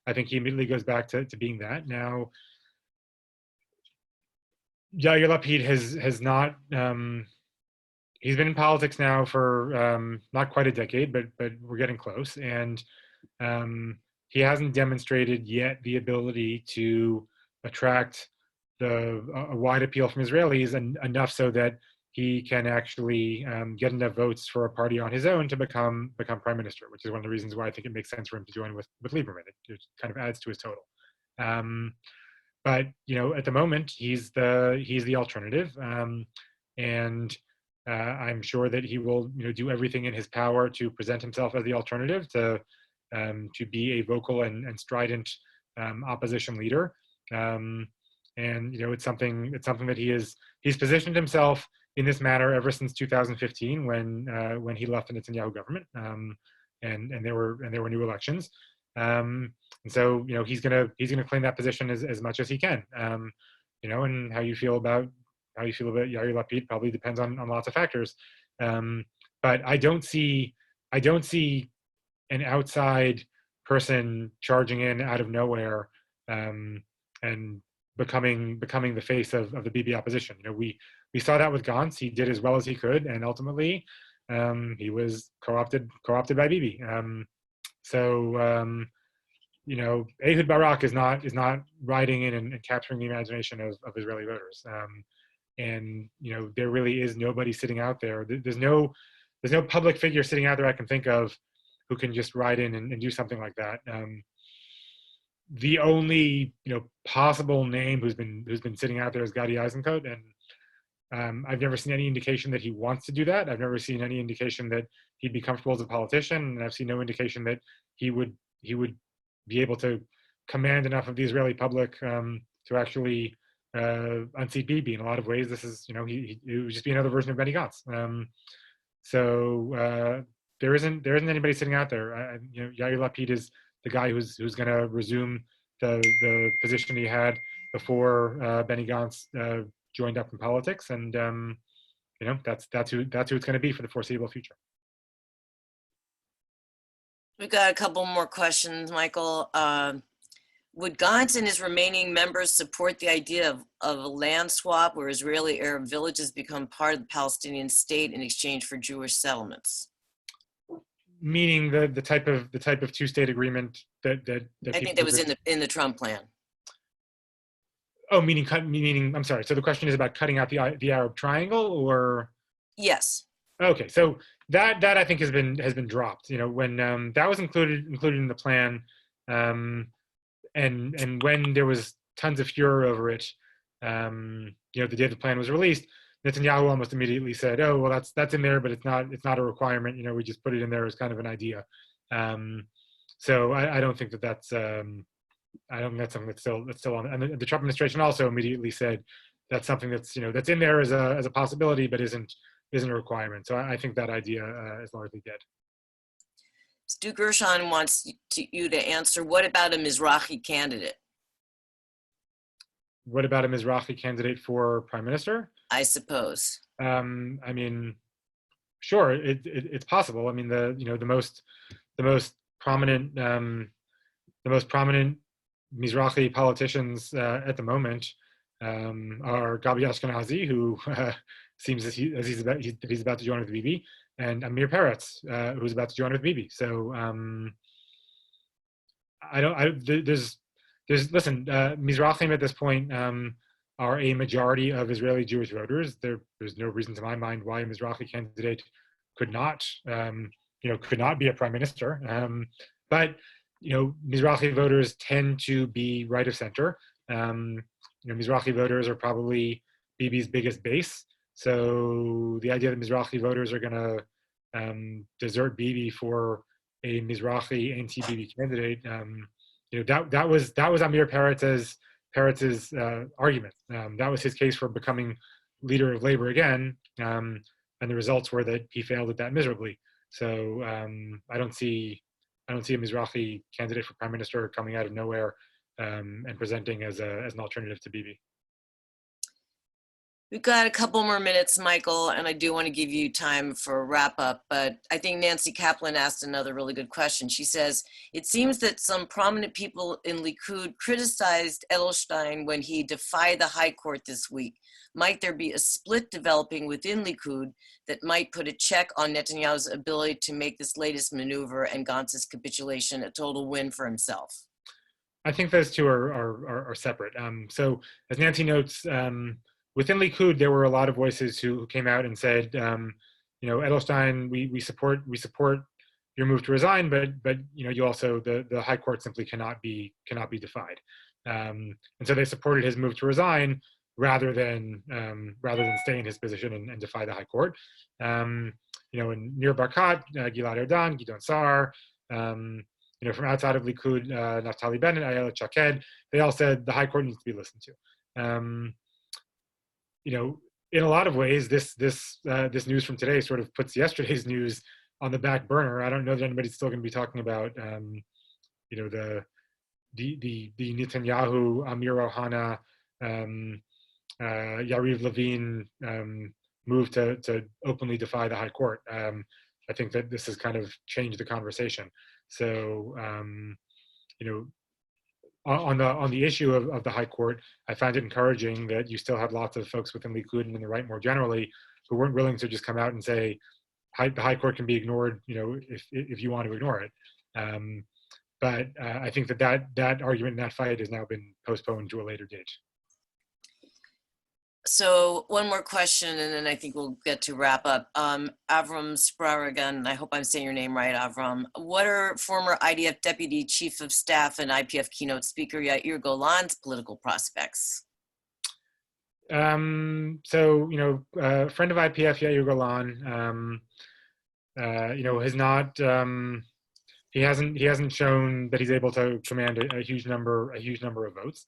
I think he immediately goes back to being that. Now, Yair Lapid has not. He's been in politics now for not quite a decade, but we're getting close, and he hasn't demonstrated yet the ability to attract a wide appeal from Israelis enough so that he can actually get enough votes for a party on his own to become prime minister, which is one of the reasons why I think it makes sense for him to join with Lieberman. It kind of adds to his total. But at the moment, he's the alternative, and I'm sure that he will do everything in his power to present himself as the alternative, to be a vocal and strident opposition leader. And it's something that he's positioned himself in this manner ever since 2015 when he left the Netanyahu government, and there were new elections. And so he's gonna claim that position as much as he can. And how you feel about Yair Lapid probably depends on lots of factors. But I don't see an outside person charging in out of nowhere and becoming the face of the Bibi opposition. We saw that with Gantz. He did as well as he could, and ultimately he was co-opted by Bibi. Ehud Barak is not riding in and capturing the imagination of Israeli voters. And there really is nobody sitting out there. There's no public figure sitting out there I can think of who can just ride in and do something like that. The only possible name who's been sitting out there is Gadi Eisenkot, and I've never seen any indication that he wants to do that. I've never seen any indication that he'd be comfortable as a politician, and I've seen no indication that he would be able to command enough of the Israeli public to actually unseat Bibi. In a lot of ways, this is it would just be another version of Benny Gantz. There isn't anybody sitting out there. Yair Lapid is the guy who's going to resume the position he had before Benny Gantz joined up in politics, and that's who it's going to be for the foreseeable future. We've got a couple more questions, Michael. Would Gantz and his remaining members support the idea of a land swap where Israeli Arab villages become part of the Palestinian state in exchange for Jewish settlements? Meaning the type of two-state agreement that I think that was in the Trump plan. Oh, meaning I'm sorry. So the question is about cutting out the Arab Triangle, or? Yes. Okay, so that I think has been dropped. When that was included in the plan, and when there was tons of furor over it, the day the plan was released, Netanyahu almost immediately said, "Oh, well, that's in there, but it's not a requirement. We just put it in there as kind of an idea." So I don't think that's I don't think that's something that's still on. And the Trump administration also immediately said that's something that's that's in there as a possibility, but isn't a requirement. So I think that idea is largely dead. Stu Gershon wants you to answer, what about a Mizrahi candidate? What about a Mizrahi candidate for prime minister? I suppose. I mean, sure, it's possible. I mean, the most prominent Mizrahi politicians at the moment are Gabi Ashkenazi, who seems as he's about to join with Bibi, and Amir Peretz, who's about to join with Bibi. So Mizrahim at this point are a majority of Israeli Jewish voters. There's no reason to my mind why a Mizrahi candidate could not be a prime minister. But Mizrahi voters tend to be right of center. Mizrahi voters are probably Bibi's biggest base. So the idea that Mizrahi voters are going to desert Bibi for a Mizrahi anti-Bibi candidate that was Amir Peretz's argument. That was his case for becoming leader of labor again, and the results were that he failed at that miserably. So I don't see a Mizrahi candidate for prime minister coming out of nowhere and presenting as an alternative to Bibi. We've got a couple more minutes, Michael, and I do want to give you time for a wrap up, but I think Nancy Kaplan asked another really good question. She says, it seems that some prominent people in Likud criticized Edelstein when he defied the High Court this week. Might there be a split developing within Likud that might put a check on Netanyahu's ability to make this latest maneuver and Gantz's capitulation a total win for himself? I think those two are separate. So as Nancy notes, within Likud, there were a lot of voices who came out and said, Edelstein, we support your move to resign, but you also the High Court simply cannot be defied, and so they supported his move to resign rather than stay in his position and defy the High Court. And Nir Barkat, Gilad Erdan, Gideon Sa'ar, from outside of Likud, Naftali Bennett, Ayelet Shaked, they all said the High Court needs to be listened to. In a lot of ways, this news from today sort of puts yesterday's news on the back burner. I don't know that anybody's still going to be talking about, the Netanyahu, Amir Ohana, Yariv Levin move to openly defy the High Court. I think that this has kind of changed the conversation. So, on the issue of the High Court, I found it encouraging that you still had lots of folks within Likud and in the right more generally who weren't willing to just come out and say the High Court can be ignored, if you want to ignore it. But I think that argument and that fight has now been postponed to a later date. So one more question, and then I think we'll get to wrap up. Avram Spraragan, I hope I'm saying your name right, Avram. What are former IDF Deputy Chief of Staff and IPF keynote speaker Yair Golan's political prospects? A friend of IPF, Yair Golan, has not. He hasn't shown that he's able to command a huge number of votes.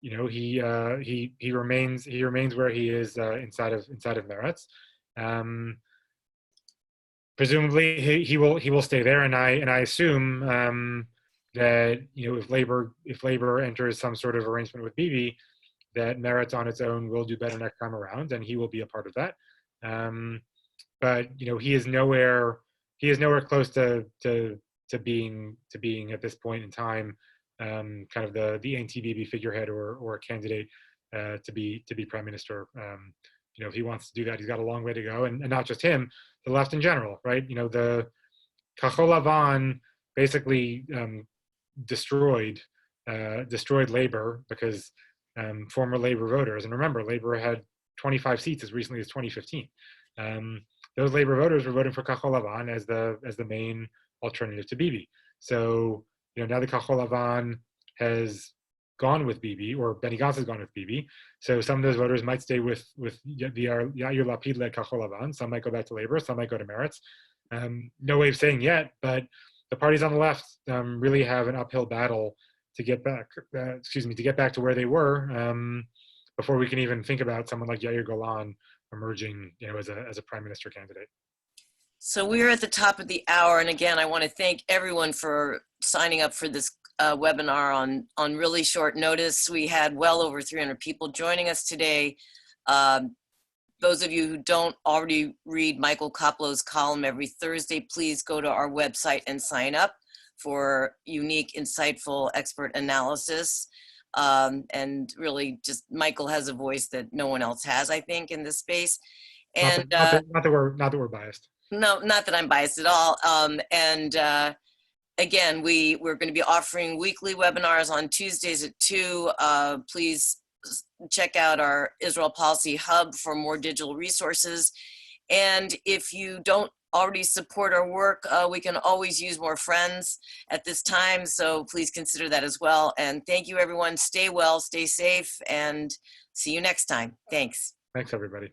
He remains where he is inside of Meretz. Presumably he will stay there, and I assume that if Labor enters some sort of arrangement with Bibi, that Meretz on its own will do better next time around, and he will be a part of that. But he is nowhere close to being at this point in time kind of the anti-Bibi figurehead or a candidate to be prime minister. If he wants to do that, he's got a long way to go, and not just him, the left in general, right? The Kachol Lavan basically destroyed Labor because former Labor voters, and remember, Labor had 25 seats as recently as 2015. Those Labor voters were voting for Kachol Lavan as the main alternative to Bibi. So now the Kachol Lavan has gone with Bibi, or Benny Gantz has gone with Bibi. So some of those voters might stay with the Yair Lapid-led Kachol Lavan. Some might go back to Labor. Some might go to Meretz. No way of saying yet, but the parties on the left really have an uphill battle to get back. To get back to where they were before we can even think about someone like Yair Golan emerging, as a prime minister candidate. So we're at the top of the hour, and again, I want to thank everyone for signing up for this webinar on really short notice. We had well over 300 people joining us today. Those of you who don't already read Michael Koplow's column every Thursday, please go to our website and sign up for unique, insightful expert analysis. And really, just Michael has a voice that no one else has, I think, in this space. And not that we're biased. No, not that I'm biased at all. Again, we're going to be offering weekly webinars on Tuesdays at 2. Please check out our Israel Policy Hub for more digital resources. And if you don't already support our work, we can always use more friends at this time. So please consider that as well. And thank you, everyone. Stay well, stay safe, and see you next time. Thanks. Thanks, everybody.